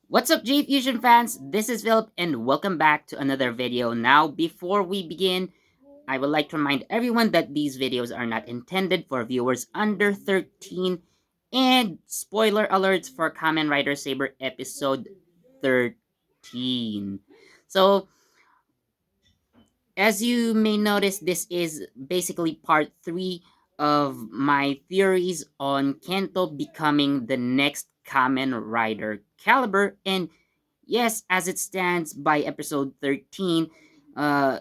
What's up, J Fusion fans? This is Philip, and welcome back to another video. Now, before we begin, I would like to remind everyone that these videos are not intended for viewers under 13, and spoiler alerts for Kamen Rider Saber episode 13. So, as you may notice, this is basically part 3 of my theories on Kento becoming the next Kamen Rider Caliber. And yes, as it stands by episode 13, uh,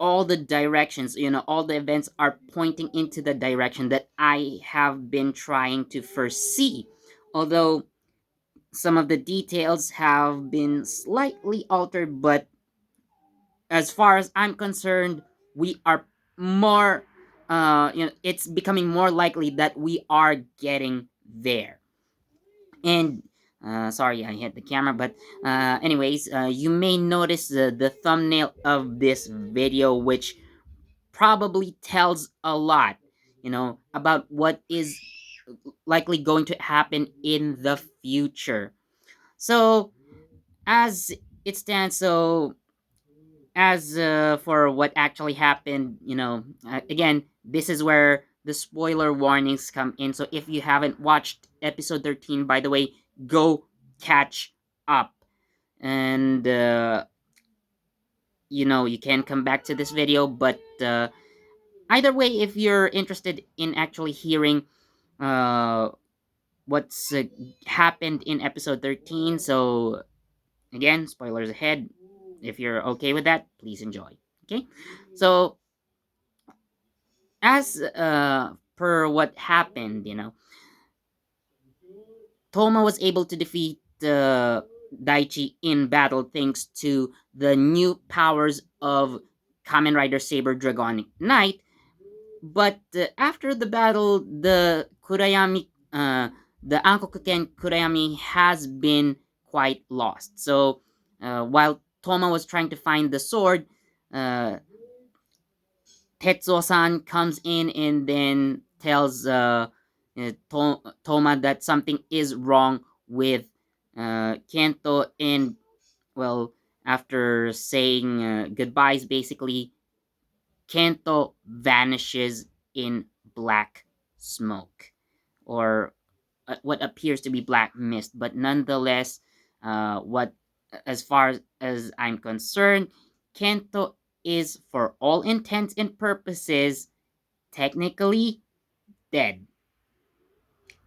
all the directions, all the events are pointing into the direction that I have been trying to foresee. Although some of the details have been slightly altered, but as far as I'm concerned, we are more, it's becoming more likely that we are getting there. And sorry, I hit the camera, but anyways, you may notice the thumbnail of this video, which probably tells a lot, about what is likely going to happen in the future. So, as it stands, so as for what actually happened, again, this is where the spoiler warnings come in. So if you haven't watched episode 13, by the way, go catch up. And, you can come back to this video, but either way, if you're interested in actually hearing uh, what's happened in episode 13, so again, spoilers ahead. If you're okay with that, please enjoy. Okay? So, as per what happened, Toma was able to defeat Daichi in battle thanks to the new powers of Kamen Rider Saber Dragonic Knight. But after the battle, the Ankokuken Kurayami has been quite lost. So while Toma was trying to find the sword, uh, Tetsuo-san comes in and then tells Toma that something is wrong with Kento, and well, after saying goodbyes, basically, Kento vanishes in black smoke, or what appears to be black mist. But nonetheless, what as far as I'm concerned, Kento is, for all intents and purposes, technically dead.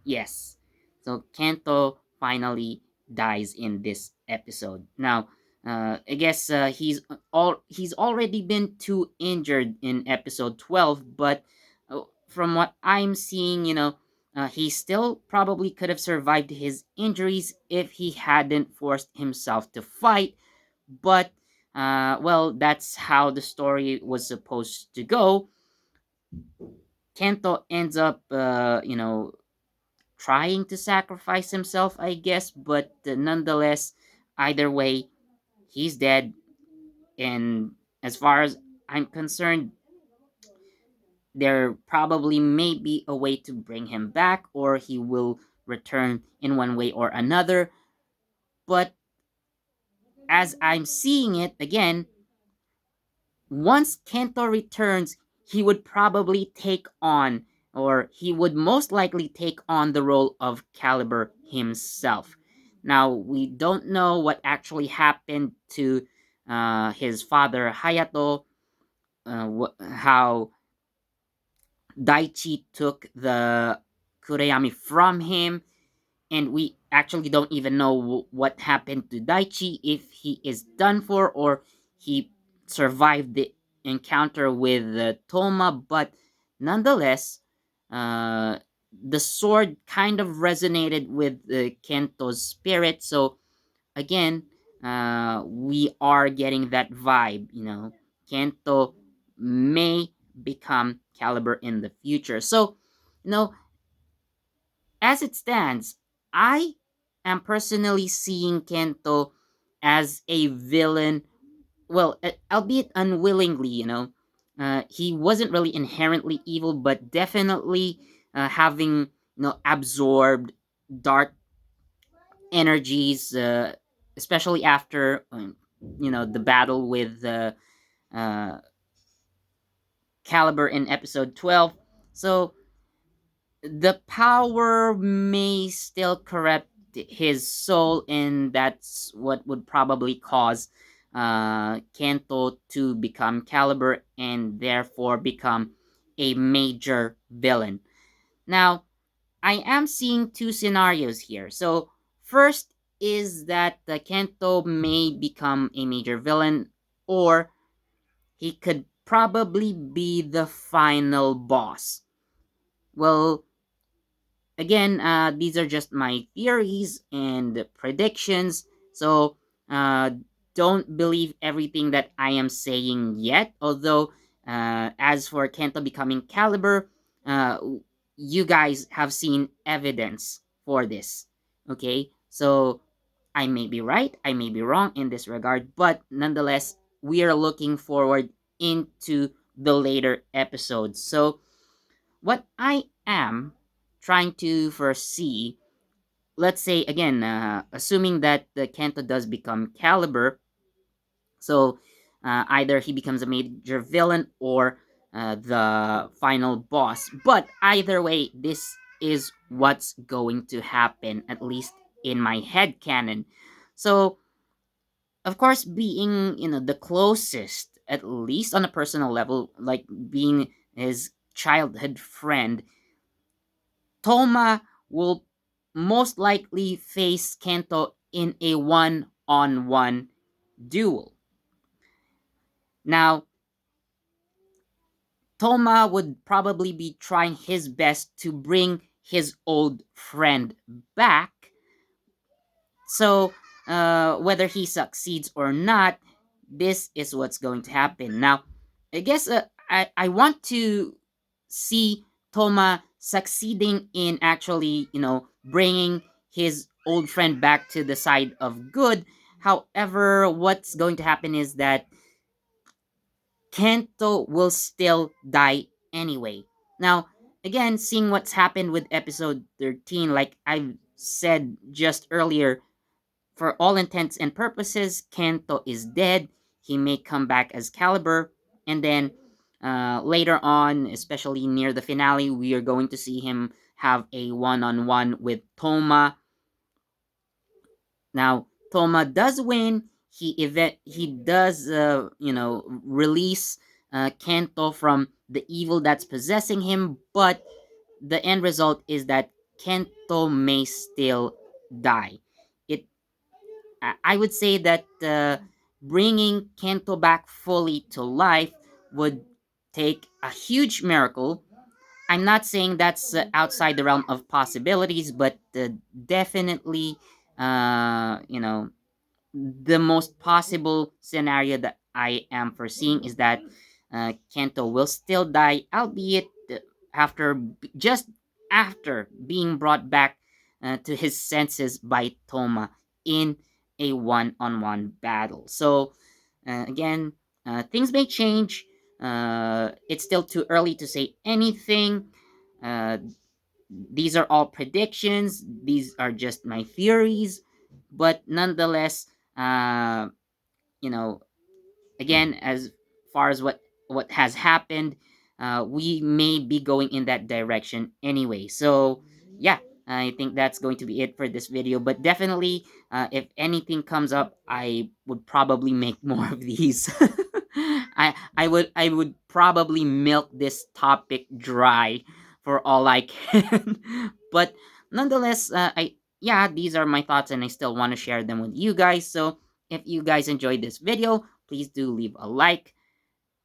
Yes. So Kento finally dies in this episode. Now, I guess he's already been too injured in episode 12, but from what I'm seeing, he still probably could have survived his injuries if he hadn't forced himself to fight. But well, that's how the story was supposed to go. Kento ends up, trying to sacrifice himself, I guess, but nonetheless, either way, he's dead. And as far as I'm concerned, there probably may be a way to bring him back, or he will return in one way or another. But as I'm seeing it again, once Kento returns, he would probably take on, or he would most likely take on the role of Calibur himself. Now, we don't know what actually happened to his father Hayato, how Daichi took the Kureyami from him, and we actually don't even know what happened to Daichi, if he is done for or he survived the encounter with Toma. But nonetheless, uh, the sword kind of resonated with Kento's spirit. So again, we are getting that vibe. Kento may become Caliber in the future. So, you know, as it stands, I am personally seeing Kento as a villain. Well, albeit unwillingly, he wasn't really inherently evil, but definitely having absorbed dark energies, especially after the battle with uh, Caliber in episode 12. So the power may still corrupt his soul, and that's what would probably cause Kento to become Caliber and therefore become a major villain. Now, I am seeing two scenarios here. So, first is that the Kento may become a major villain, or he could probably be the final boss. Well, again, these are just my theories and predictions. So uh, don't believe everything that I am saying yet. Although, as for Kento becoming Caliber, uh, you guys have seen evidence for this. Okay, so I may be right, I may be wrong in this regard, but nonetheless, we are looking forward into the later episodes. So what I am trying to foresee, let's say again, assuming that the Kento does become Caliber, so either he becomes a major villain or the final boss. But either way, this is what's going to happen, at least in my head canon. So, of course, being the closest, at least on a personal level, like being his childhood friend, Toma will most likely face Kento in a one-on-one duel. Now, Toma would probably be trying his best to bring his old friend back. So, whether he succeeds or not, this is what's going to happen. Now, I guess I want to see Toma succeeding in actually, bringing his old friend back to the side of good. However, what's going to happen is that Kento will still die anyway. Now, again, seeing what's happened with episode 13, like I said just earlier, for all intents and purposes, Kento is dead. He may come back as Caliber, and then later on, especially near the finale, we are going to see him have a one-on-one with Toma. Now, Toma does win. He does release Kento from the evil that's possessing him, but the end result is that Kento may still die. It I would say that bringing Kento back fully to life would take a huge miracle. I'm not saying that's outside the realm of possibilities, but definitely, the most possible scenario that I am foreseeing is that Kento will still die, albeit just after being brought back to his senses by Toma in a one-on-one battle. So again, things may change. It's still too early to say anything. Uh, these are all predictions. These are just my theories, but nonetheless, uh, you know, again, as far as what has happened, we may be going in that direction anyway. So yeah, I think that's going to be it for this video. But definitely, if anything comes up, I would probably make more of these. I would probably milk this topic dry for all I can. But nonetheless, I yeah, these are my thoughts, and I still want to share them with you guys. So if you guys enjoyed this video, please do leave a like,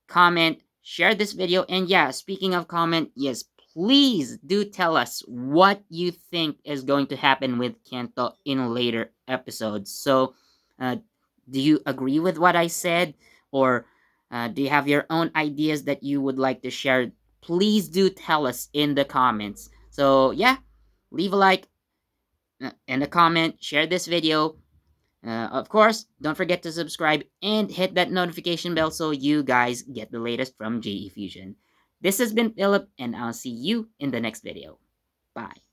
comment, share this video, and yeah, speaking of comment, yes, please do tell us what you think is going to happen with Kento in later episodes. So, uh, do you agree with what I said, or do you have your own ideas that you would like to share? Please do tell us in the comments. So, yeah, leave a like and a comment, share this video, of course, don't forget to subscribe and hit that notification bell so you guys get the latest from JE Fusion. This has been Philip, and I'll see you in the next video. Bye.